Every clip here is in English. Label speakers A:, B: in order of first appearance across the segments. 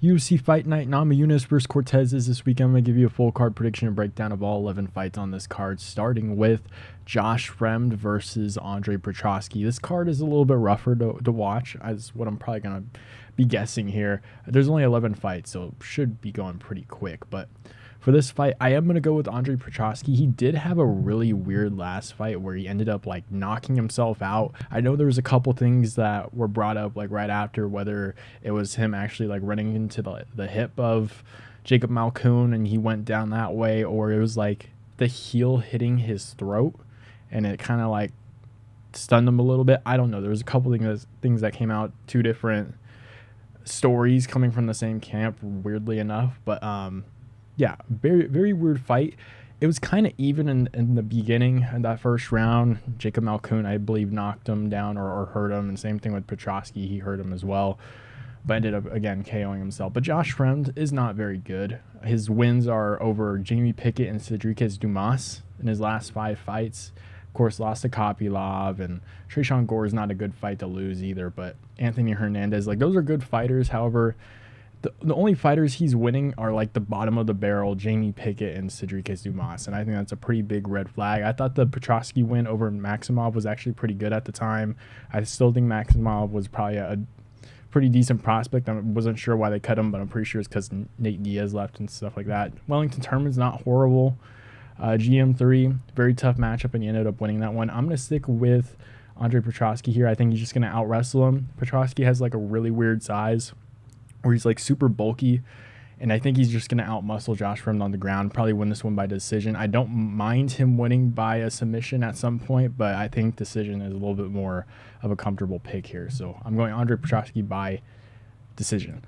A: UFC Fight Night, Namajunas versus Cortez is this weekend. I'm going to give you a full card prediction and breakdown of all 11 fights on this card, starting with Josh Fremd versus Andre Petroski. This card is a little bit rougher to watch, as what I'm probably going to be guessing here. There's only 11 fights, so it should be going pretty quick, but for this fight, I am going to go with Andre Petroski. He did have a really weird last fight where he ended up like knocking himself out. I know there was a couple things that were brought up like right after, whether it was him actually like running into the hip of Jacob Malkoun and he went down that way, or it was like the heel hitting his throat and it kind of like stunned him a little bit. I don't know. There was a couple things that came out, two different stories coming from the same camp, weirdly enough, but yeah, very, very weird fight. It was kind of even in the beginning in that first round. Jacob Malkoun, I believe, knocked him down or hurt him. And same thing with Petroski. He hurt him as well, but ended up, again, KOing himself. But Josh Fremd is not very good. His wins are over Jamie Pickett and Cedric Dumas in his last 5 fights. Of course, lost to Kopylov, and Tresean Gore is not a good fight to lose either. But Anthony Hernandez, like, those are good fighters. However, the only fighters he's winning are like the bottom of the barrel, Jamie Pickett and Cedric Dumas, and I think that's a pretty big red flag. I thought the Petroski win over Maximov was actually pretty good at the time. I still think Maximov was probably a pretty decent prospect. I wasn't sure why they cut him, but I'm pretty sure it's because Nate Diaz left and stuff like that. Wellington Turman's not horrible. GM3, very tough matchup, and he ended up winning that one. I'm going to stick with Andre Petroski here. I think he's just going to out-wrestle him. Petroski has like a really weird size, where he's like super bulky, and I think he's just going to out-muscle Josh Fremd on the ground, probably win this one by decision. I don't mind him winning by a submission at some point, but I think decision is a little bit more of a comfortable pick here. So I'm going Andre Petroski by decision.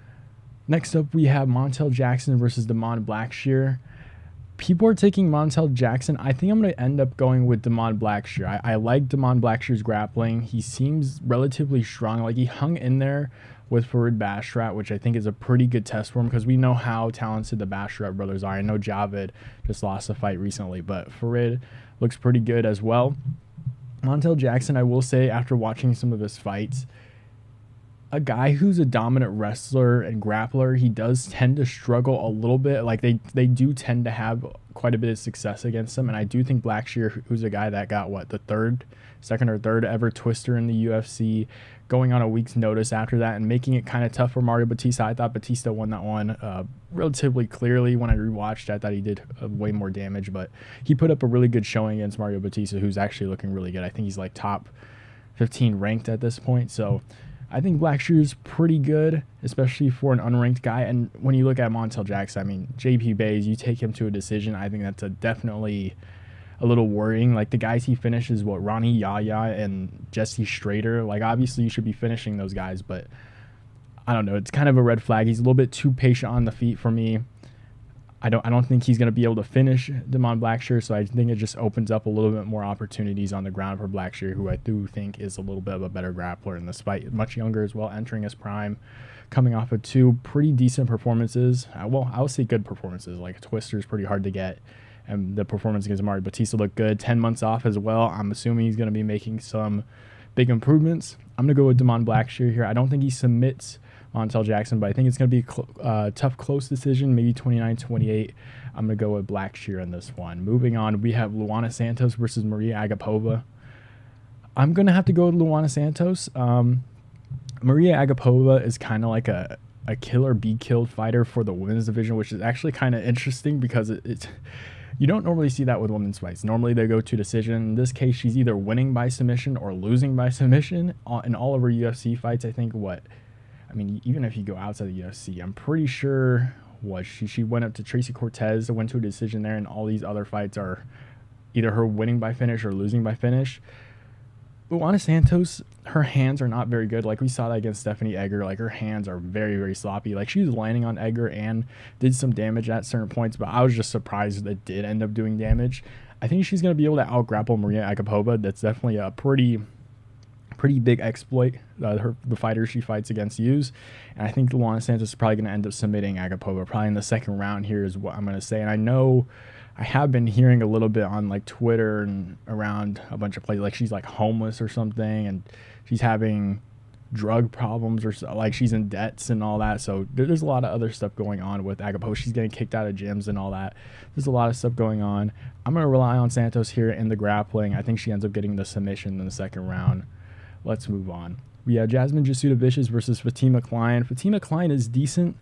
A: Next up, we have Montel Jackson versus Damon Blackshear. People are taking Montel Jackson. I think I'm going to end up going with Damon Blackshear. I like Damon Blackshear's grappling. He seems relatively strong. Like, he hung in there with Farid Basharat, which I think is a pretty good test for him, because we know how talented the Basharat brothers are. I know Javid just lost a fight recently, but Farid looks pretty good as well. Montel Jackson, I will say, after watching some of his fights, a guy who's a dominant wrestler and grappler, he does tend to struggle a little bit. Like, they do tend to have quite a bit of success against him, and I do think Blackshear, who's a guy that got, what, the second or third ever twister in the UFC, going on a week's notice after that and making it kind of tough for Mario Batista. I thought Batista won that one relatively clearly. When I rewatched, I thought he did way more damage, but he put up a really good showing against Mario Batista, who's actually looking really good. I think he's like top 15 ranked at this point, so I think Blackshear is pretty good, especially for an unranked guy. And when you look at Montel Jackson, I mean, JP Bays, you take him to a decision, I think that's definitely a little worrying. Like, the guys he finishes, what, Ronnie Yaya and Jesse Strader, like, obviously you should be finishing those guys, but I don't know, it's kind of a red flag. He's a little bit too patient on the feet for me. I don't think he's going to be able to finish Damon Blackshear, so I think it just opens up a little bit more opportunities on the ground for Blackshear, who I do think is a little bit of a better grappler in this fight, much younger as well, entering his prime, coming off of 2 pretty decent performances. Well, I would say good performances. Like, a twister is pretty hard to get, and the performance against Mario Batista looked good. 10 months off as well. I'm assuming he's going to be making some big improvements. I'm going to go with Damon Blackshear here. I don't think he submits Montel Jackson, but I think it's going to be a tough, close decision, maybe 29-28. I'm going to go with Blackshear in this one. Moving on, we have Luana Santos versus Mariya Agapova. I'm going to have to go with Luana Santos. Mariya Agapova is kind of like a killer be killed fighter for the women's division, which is actually kind of interesting because it's you don't normally see that with women's fights. Normally they go to decision. In this case, she's either winning by submission or losing by submission. In all of her UFC fights, I think even if you go outside the UFC, I'm pretty sure she went up to Tracy Cortez, went to a decision there, and all these other fights are either her winning by finish or losing by finish. Luana Santos, her hands are not very good. Like, we saw that against Stephanie Egger. Like, her hands are very, very sloppy. Like, she was landing on Egger and did some damage at certain points, but I was just surprised that it did end up doing damage. I think she's going to be able to out-grapple Mariya Agapova. That's definitely a pretty big exploit the fighters she fights against use. And I think Luana Santos is probably going to end up submitting Agapova probably in the second round here is what I'm going to say. And I know I have been hearing a little bit on like Twitter and around a bunch of places, like she's like homeless or something, and she's having drug problems or so, like she's in debts and all that. So there's a lot of other stuff going on with Agapova. She's getting kicked out of gyms and all that. There's a lot of stuff going on. I'm going to rely on Santos here in the grappling. I think she ends up getting the submission in the second round. Let's move on. We have Jasmine Jasudavicius versus Fatima Kline. Fatima Kline is decent.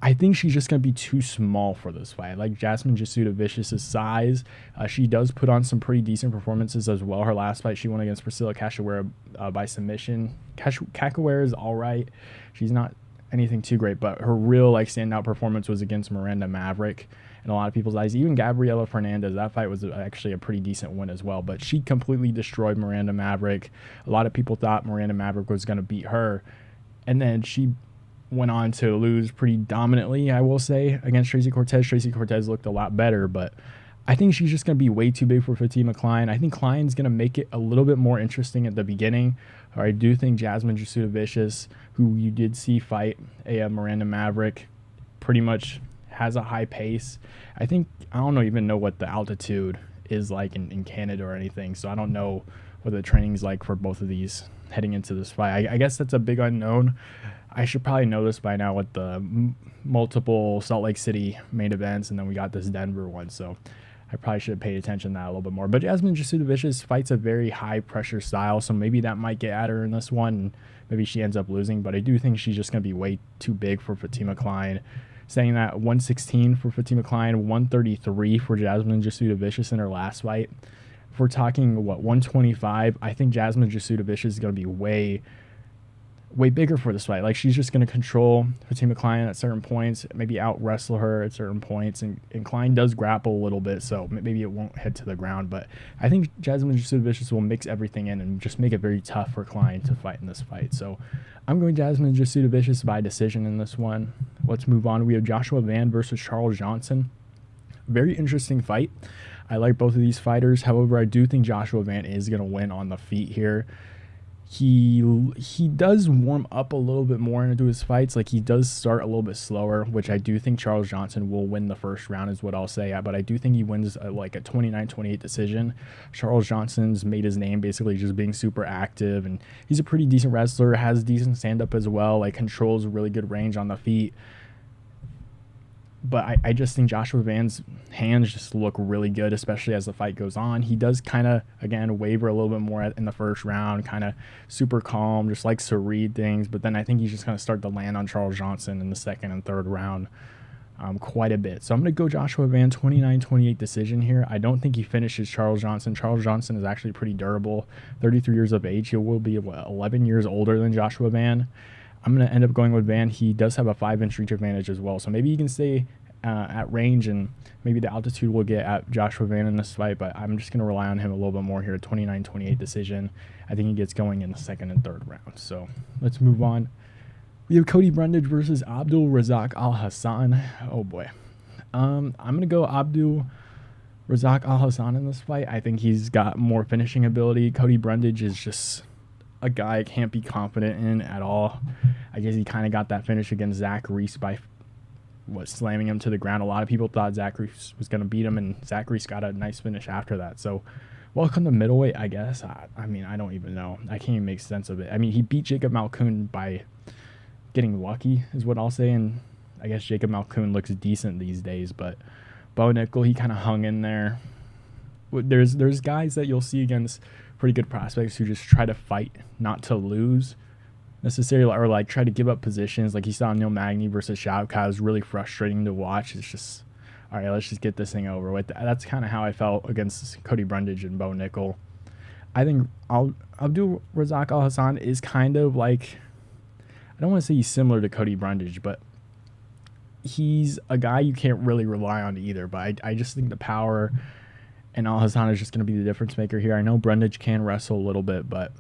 A: I think she's just going to be too small for this fight. Like Jasmine Jasudavicius' size. She does put on some pretty decent performances as well. Her last fight, she won against Priscilla Cachoeira by submission. Cachoeira is all right. She's not anything too great, but her real like standout performance was against Miranda Maverick in a lot of people's eyes. Even Gabriela Fernandez, that fight was actually a pretty decent win as well, but she completely destroyed Miranda Maverick. A lot of people thought Miranda Maverick was going to beat her, and then she went on to lose pretty dominantly, I will say, against Tracy Cortez. Tracy Cortez looked a lot better, but I think she's just going to be way too big for Fatima Kline. I think Kline's going to make it a little bit more interesting at the beginning. Or I do think Jasmine Jasudavicius, who you did see fight a Miranda Maverick, pretty much has a high pace. I don't even know what the altitude is like in Canada or anything, so I don't know what the training's like for both of these heading into this fight. I guess that's a big unknown. I should probably know this by now with the multiple Salt Lake City main events, and then we got this Denver one, so I probably should have paid attention to that a little bit more. But Jasmine Jasudavicius fights a very high-pressure style, so maybe that might get at her in this one, and maybe she ends up losing, but I do think she's just going to be way too big for Fatima Kline. Saying that, 116 for Fatima Kline, 133 for Jasmine Jasudavicius in her last fight. If we're talking, 125, I think Jasmine Jasudavicius is going to be way bigger for this fight. Like, she's just going to control Fatima Kline at certain points, maybe out-wrestle her at certain points, and Kline does grapple a little bit, so maybe it won't head to the ground, but I think Jasmine Jasudavicius will mix everything in and just make it very tough for Kline to fight in this fight. So I'm going Jasmine Jasudavicius by decision in this one. Let's move on. We have Joshua Van versus Charles Johnson. Very interesting fight. I like both of these fighters. However, I do think Joshua Van is going to win on the feet here. He does warm up a little bit more into his fights. Like, he does start a little bit slower, which I do think Charles Johnson will win the first round is what I'll say. But I do think he wins like a 29-28 decision. Charles Johnson's made his name basically just being super active, and he's a pretty decent wrestler, has decent stand-up as well, like controls really good range on the feet. But I just think Joshua Van's hands just look really good, especially as the fight goes on. He does kind of, again, waver a little bit more in the first round, kind of super calm, just likes to read things. But then I think he's just going to start to land on Charles Johnson in the second and third round quite a bit. So I'm going to go Joshua Van, 29-28 decision here. I don't think he finishes Charles Johnson. Charles Johnson is actually pretty durable, 33 years of age. He will be 11 years older than Joshua Van. I'm going to end up going with Van. He does have a 5-inch reach advantage as well. So maybe he can stay at range, and maybe the altitude will get at Joshua Van in this fight, but I'm just going to rely on him a little bit more here. 29-28 decision. I think he gets going in the second and third round. So let's move on. We have Cody Brundage versus Abdul Razak-Alhassan. Oh boy. I'm going to go Abdul Razak-Alhassan in this fight. I think he's got more finishing ability. Cody Brundage is just a guy I can't be confident in at all. I guess he kind of got that finish against Zach Reese by slamming him to the ground. A lot of people thought Zach Reese was going to beat him, and Zach Reese got a nice finish after that. So welcome to middleweight, I guess. I mean, I don't even know. I can't even make sense of it. I mean, he beat Jacob Malkoun by getting lucky is what I'll say, and I guess Jacob Malkoun looks decent these days, but Bo Nickel, he kind of hung in there. There's guys that you'll see against pretty good prospects who just try to fight not to lose necessarily, or like try to give up positions. Like you saw Neil Magny versus Shavkat. It was really frustrating to watch. It's just, all right, let's just get this thing over with. That's kind of how I felt against Cody Brundage and Bo Nickel. I think Abdul Razak-Alhassan is kind of like, I don't want to say he's similar to Cody Brundage, but he's a guy you can't really rely on either. But I just think the power, and Alhassan is just going to be the difference maker here. I know Brundage can wrestle a little bit, but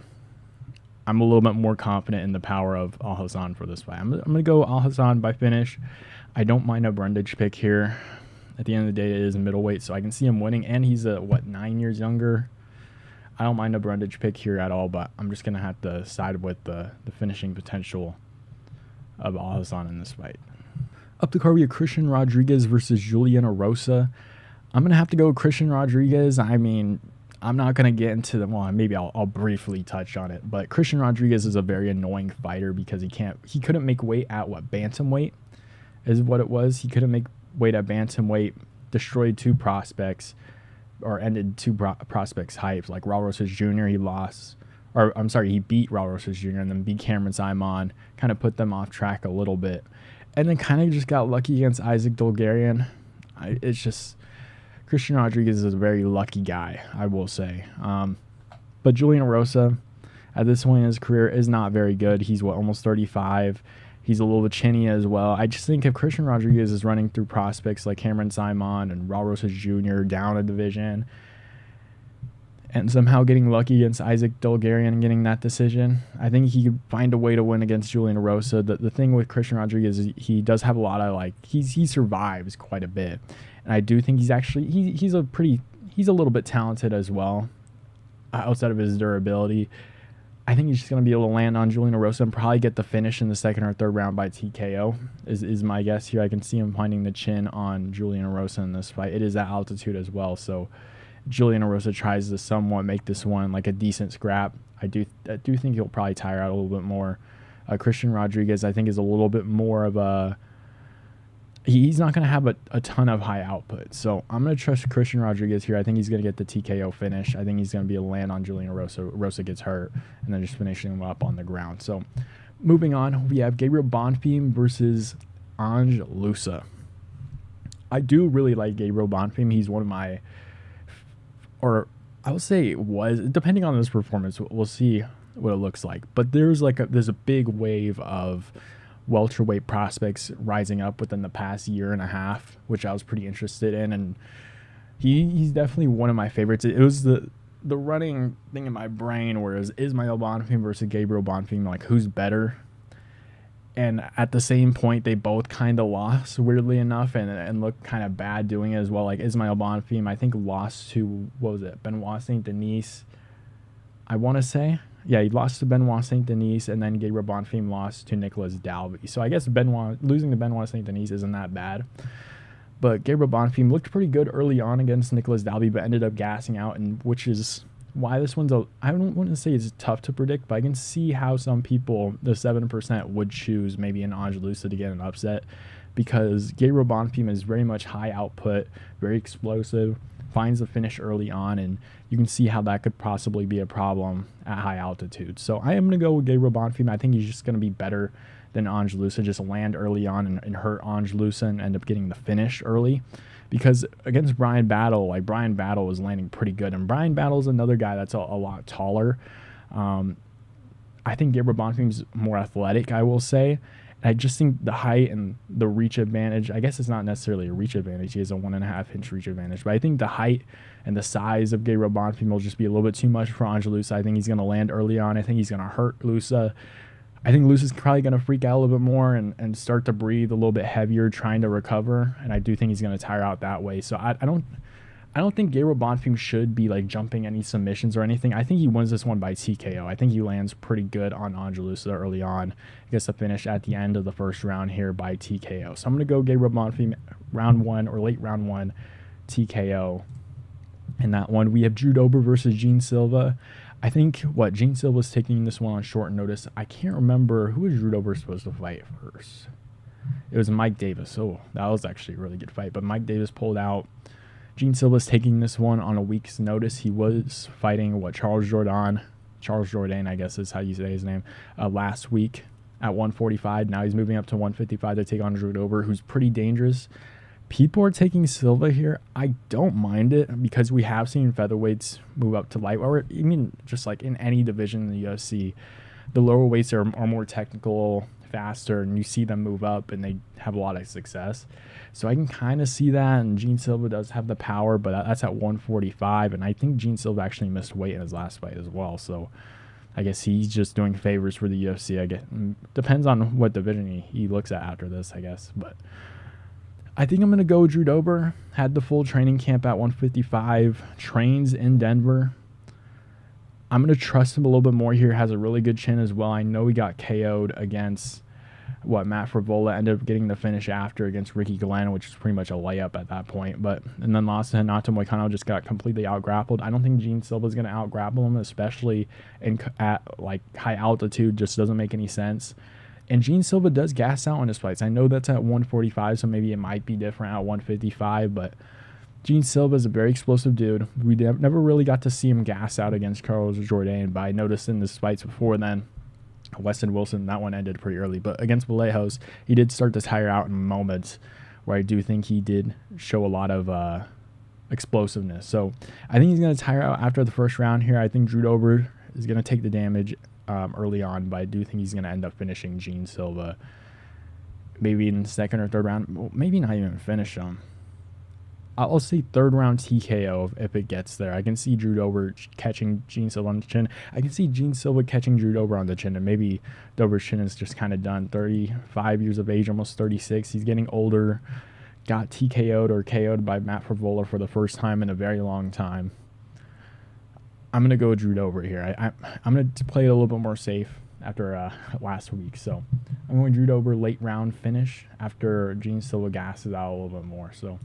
A: I'm a little bit more confident in the power of Alhassan for this fight. I'm going to go Alhassan by finish. I don't mind a Brundage pick here. At the end of the day, it is a middleweight, so I can see him winning. And he's, 9 years younger. I don't mind a Brundage pick here at all, but I'm just going to have to side with the finishing potential of Alhassan in this fight. Up the card, we have Christian Rodriguez versus Julian Erosa. I'm going to have to go Christian Rodriguez. I mean, I'm not going to get into them. Well, maybe I'll briefly touch on it. But Christian Rodriguez is a very annoying fighter because he couldn't make weight at bantamweight is what it was. He couldn't make weight at bantamweight, destroyed 2 prospects, or ended 2 prospects' hypes. Like Raul Rosas Jr., he beat Raul Rosas Jr. and then beat Cameron Simon, kind of put them off track a little bit. And then kind of just got lucky against Isaac Dolgarian. It's just, Christian Rodriguez is a very lucky guy, I will say. But Julian Erosa, at this point in his career, is not very good. He's, almost 35. He's a little bit chinny as well. I just think if Christian Rodriguez is running through prospects like Cameron Simon and Raul Rosas Jr. down a division, and somehow getting lucky against Isaac Dolgarian and getting that decision, I think he could find a way to win against Julian Erosa. The thing with Christian Rodriguez is he does have a lot of, he survives quite a bit. And I do think he's actually, he's a little bit talented as well, outside of his durability. I think he's just going to be able to land on Julian Erosa and probably get the finish in the 2nd or 3rd round by TKO is my guess here. I can see him finding the chin on Julian Erosa in this fight. It is at altitude as well, so Julian Erosa tries to somewhat make this one like a decent scrap. I do think he'll probably tire out a little bit more. Christian Rodriguez, I think, is a little bit more of a... He's not going to have a ton of high output. So I'm going to trust Christian Rodriguez here. I think he's going to get the TKO finish. I think he's going to be able to land on Julian Erosa. Erosa gets hurt and then just finishing him up on the ground. So moving on, we have Gabriel Bonfim versus Ange Loosa. I do really like Gabriel Bonfim. He's one of my... or I would say was, depending on his performance, we'll see what it looks like. But there's a big wave of welterweight prospects rising up within the past year and a half, which I was pretty interested in, and he's definitely one of my favorites. It was the running thing in my brain, whereas Ismael Bonfim versus Gabriel Bonfim, like who's better? And at the same point, they both kind of lost, weirdly enough, and looked kind of bad doing it as well. Like Ismael Bonfim, I think, lost to, Benoit Saint Denis, I want to say. Yeah, he lost to Benoit Saint Denis, and then Gabriel Bonfim lost to Nicolas Dalby. So I guess losing to Benoit Saint Denis isn't that bad. But Gabriel Bonfim looked pretty good early on against Nicolas Dalby, but ended up gassing out, and which is why this one's I don't want to say it's tough to predict, but I can see how some people, the 7%, would choose maybe an Ange Loosa to get an upset, because Gabriel Bonfim is very much high output, very explosive, finds the finish early on, and you can see how that could possibly be a problem at high altitude. So I am going to go with Gabriel Bonfim. I think he's just going to be better than Ange Loosa, just land early on and hurt Ange Loosa and end up getting the finish early. Because against Brian Battle, Brian Battle was landing pretty good, and Brian Battle is another guy that's a lot taller. I think Gabriel Bonfim's more athletic, I will say. I just think the height and the reach advantage, I guess it's not necessarily a reach advantage. He has a 1.5-inch reach advantage. But I think the height and the size of Gabriel Bonfim will just be a little bit too much for Ange Loosa. I think he's going to land early on. I think he's going to hurt Loosa. I think Loosa's probably going to freak out a little bit more and start to breathe a little bit heavier trying to recover. And I do think he's going to tire out that way. So I don't think Gabriel Bonfim should be jumping any submissions or anything. I think he wins this one by TKO. I think he lands pretty good on Ange Loosa early on. Gets the finish at the end of the first round here by TKO. So I'm going to go Gabriel Bonfim round 1 or late round 1 TKO. In that one, we have Drew Dober versus Gene Silva. I think Gene Silva's taking this one on short notice. I can't remember who was Drew Dober supposed to fight first. It was Mike Davis. Oh, that was actually a really good fight, but Mike Davis pulled out. Gene Silva's taking this one on a week's notice. He was fighting Charles Jourdain, I guess is how you say his name, last week at 145. Now he's moving up to 155 to take on Drew Dober, who's pretty dangerous. People are taking Silva here. I don't mind it because we have seen featherweights move up to light, or even just in any division in the UFC. The lower weights are more technical, faster, and you see them move up and they have a lot of success. So I can kind of see that, and Gene Silva does have the power, but that's at 145, and I think Gene Silva actually missed weight in his last fight as well. So I guess he's just doing favors for the UFC. I guess depends on what division he looks at after this, I guess. But I think I'm going to go Drew Dober. Had the full training camp at 155, trains in Denver. I'm going to trust him a little bit more here. Has a really good chin as well. I know he got KO'd against Matt Frevola ended up getting the finish after against Ricky Glenn, which is pretty much a layup at that point. And then lost to Hanato Moicano, just got completely out-grappled. I don't think Gene Silva's going to out-grapple him, especially at like high altitude. Just doesn't make any sense. And Gene Silva does gas out in his fights. I know that's at 145, so maybe it might be different at 155, but Gene Silva is a very explosive dude. We never really got to see him gas out against Carlos Jourdain, but I noticed in his fights before then, Weston Wilson, that one ended pretty early. But against Vallejos, he did start to tire out in moments where I do think he did show a lot of explosiveness. So I think he's going to tire out after the first round here. I think Drew Dober is going to take the damage early on, but I do think he's going to end up finishing Gene Silva maybe in the second or third round. Well, maybe not even finish him. I'll say third round TKO if it gets there. I can see Drew Dober catching Gene Silva on the chin. I can see Gene Silva catching Drew Dober on the chin, and maybe Dober's chin is just kind of done. 35 years of age, almost 36. He's getting older. Got TKO'd or KO'd by Matt Frevola for the first time in a very long time. I'm going to go with Drew Dober here. I'm going to play it a little bit more safe after last week. So I'm going Drew Dober late round finish after Gene Silva gasses out a little bit more. So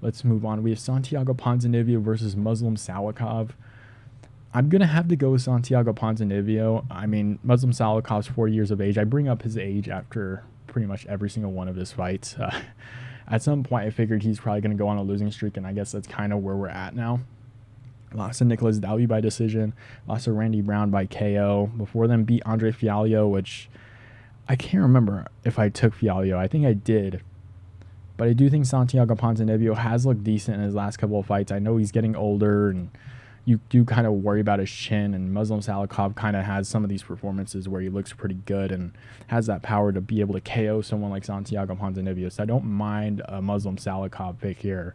A: let's move on. We have Santiago Ponzinibbio versus Muslim Salikhov. I'm going to have to go with Santiago Ponzinibbio. I mean, Muslim Salikhov's 40 years of age. I bring up his age after pretty much every single one of his fights. At some point, I figured he's probably going to go on a losing streak, and I guess that's kind of where we're at now. Lost to Nicholas Dalby by decision. Lost to Randy Brown by KO. Before then, beat Andre Fialho, which I can't remember if I took Fialho. I think I did. But I do think Santiago Ponzinibbio has looked decent in his last couple of fights. I know he's getting older, and you do kind of worry about his chin, and Muslim Salikhov kind of has some of these performances where he looks pretty good and has that power to be able to KO someone like Santiago Ponzinibbio. So I don't mind a Muslim Salikhov pick here.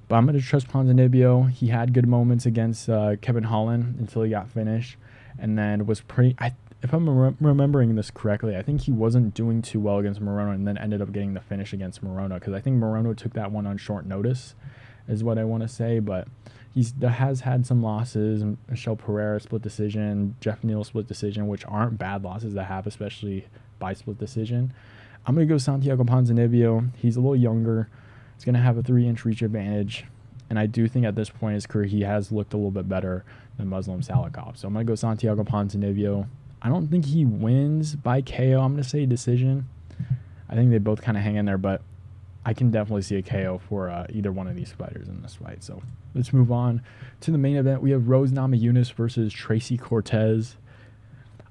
A: But I'm going to trust Ponzinibbio. He had good moments against Kevin Holland until he got finished, and then was pretty... if I'm remembering this correctly, I think he wasn't doing too well against Morono and then ended up getting the finish against Morono, because I think Morono took that one on short notice is what I want to say. But he has had some losses. Michel Pereira split decision, Jeff Neal split decision, which aren't bad losses to have, especially by split decision. I'm going to go Santiago Ponzinibbio. He's a little younger. He's going to have a 3-inch reach advantage. And I do think at this point in his career, he has looked a little bit better than Muslim Salikhov. So I'm going to go Santiago Ponzinibbio. I don't think he wins by KO. I'm going to say decision. I think they both kind of hang in there, but I can definitely see a KO for either one of these fighters in this fight. So let's move on to the main event. We have Rose Namajunas versus Tracy Cortez.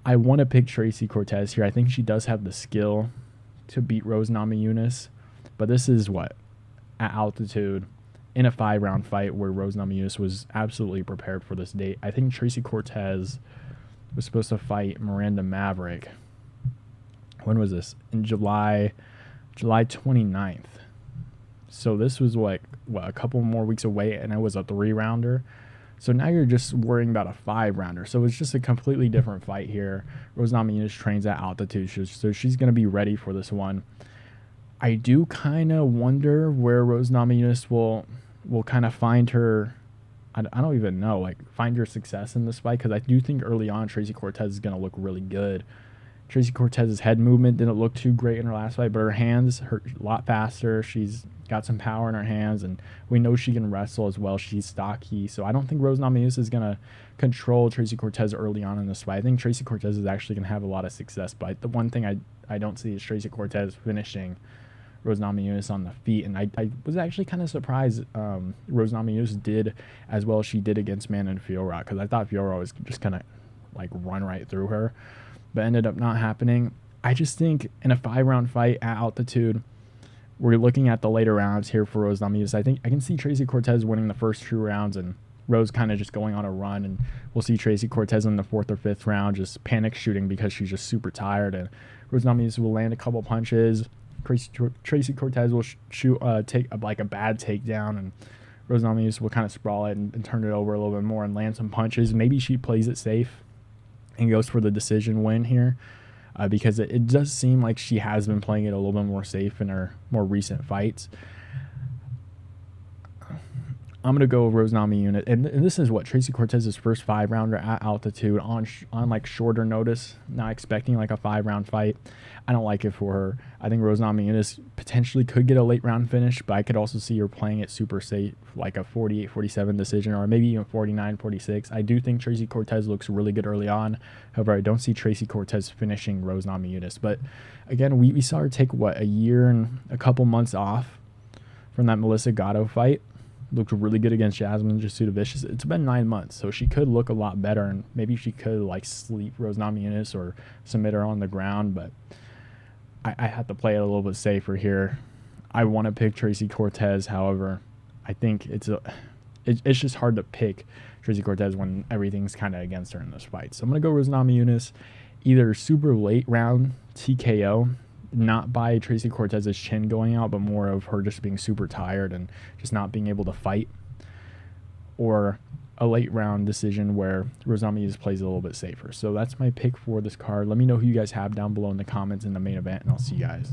A: I want to pick Tracy Cortez here. I think she does have the skill to beat Rose Namajunas, but this is at altitude in a 5-round fight where Rose Namajunas was absolutely prepared for this date. I think Tracy Cortez was supposed to fight Miranda Maverick. When was this? In July 29th. So this was a couple more weeks away, and it was a 3-rounder. So now you're just worrying about a 5-rounder. So it's just a completely different fight here. Rose Namajunas trains at altitude, so she's going to be ready for this one. I do kind of wonder where Rose Namajunas will kind of find her... I don't even know, find her success in this fight, because I do think early on Tracy Cortez is going to look really good. Tracy Cortez's head movement didn't look too great in her last fight, but her hands hurt a lot faster. She's got some power in her hands, and we know she can wrestle as well. She's stocky, so I don't think Rose Namajunas is going to control Tracy Cortez early on in this fight. I think Tracy Cortez is actually going to have a lot of success, but the one thing I don't see is Tracy Cortez finishing Rose Namajunas on the feet, and I was actually kind of surprised Rose Namajunas did as well as she did against Manon Fiorot, because I thought Fiorot was just going to run right through her, but ended up not happening. I just think in a 5-round fight at altitude, we're looking at the later rounds here for Rose Namajunas. I think I can see Tracy Cortez winning the first 2 rounds and Rose kind of just going on a run, and we'll see Tracy Cortez in the 4th or 5th round just panic shooting because she's just super tired, and Rose Namajunas will land a couple punches. Tracy Cortez will take a bad takedown, and Rose Namajunas will kind of sprawl it and turn it over a little bit more and land some punches. Maybe she plays it safe and goes for the decision win here, because it does seem like she has been playing it a little bit more safe in her more recent fights. I'm going to go Rose Namajunas. And this is what, Tracy Cortez's first 5-rounder at altitude on like shorter notice, not expecting like a 5-round fight. I don't like it for her. I think Rose Namajunas potentially could get a late round finish, but I could also see her playing it super safe, like a 48-47 decision, or maybe even 49-46. I do think Tracy Cortez looks really good early on. However, I don't see Tracy Cortez finishing Rose Namajunas. But again, we saw her take, what, a year and a couple months off from that Melissa Gatto fight. Looked really good against Jasmine Jasudavicius. It's been 9 months, so she could look a lot better, and maybe she could like sleep Rose Namajunas or submit her on the ground, but I have to play it a little bit safer here. I want to pick Tracy Cortez. However, I think it's just hard to pick Tracy Cortez when everything's kind of against her in this fight. So I'm going to go Rose Namajunas, either super late round TKO, not by Tracy Cortez's chin going out, but more of her just being super tired and just not being able to fight, or a late round decision where Rose Namajunas plays a little bit safer. So that's my pick for this card. Let me know who you guys have down below in the comments in the main event, and I'll see you guys.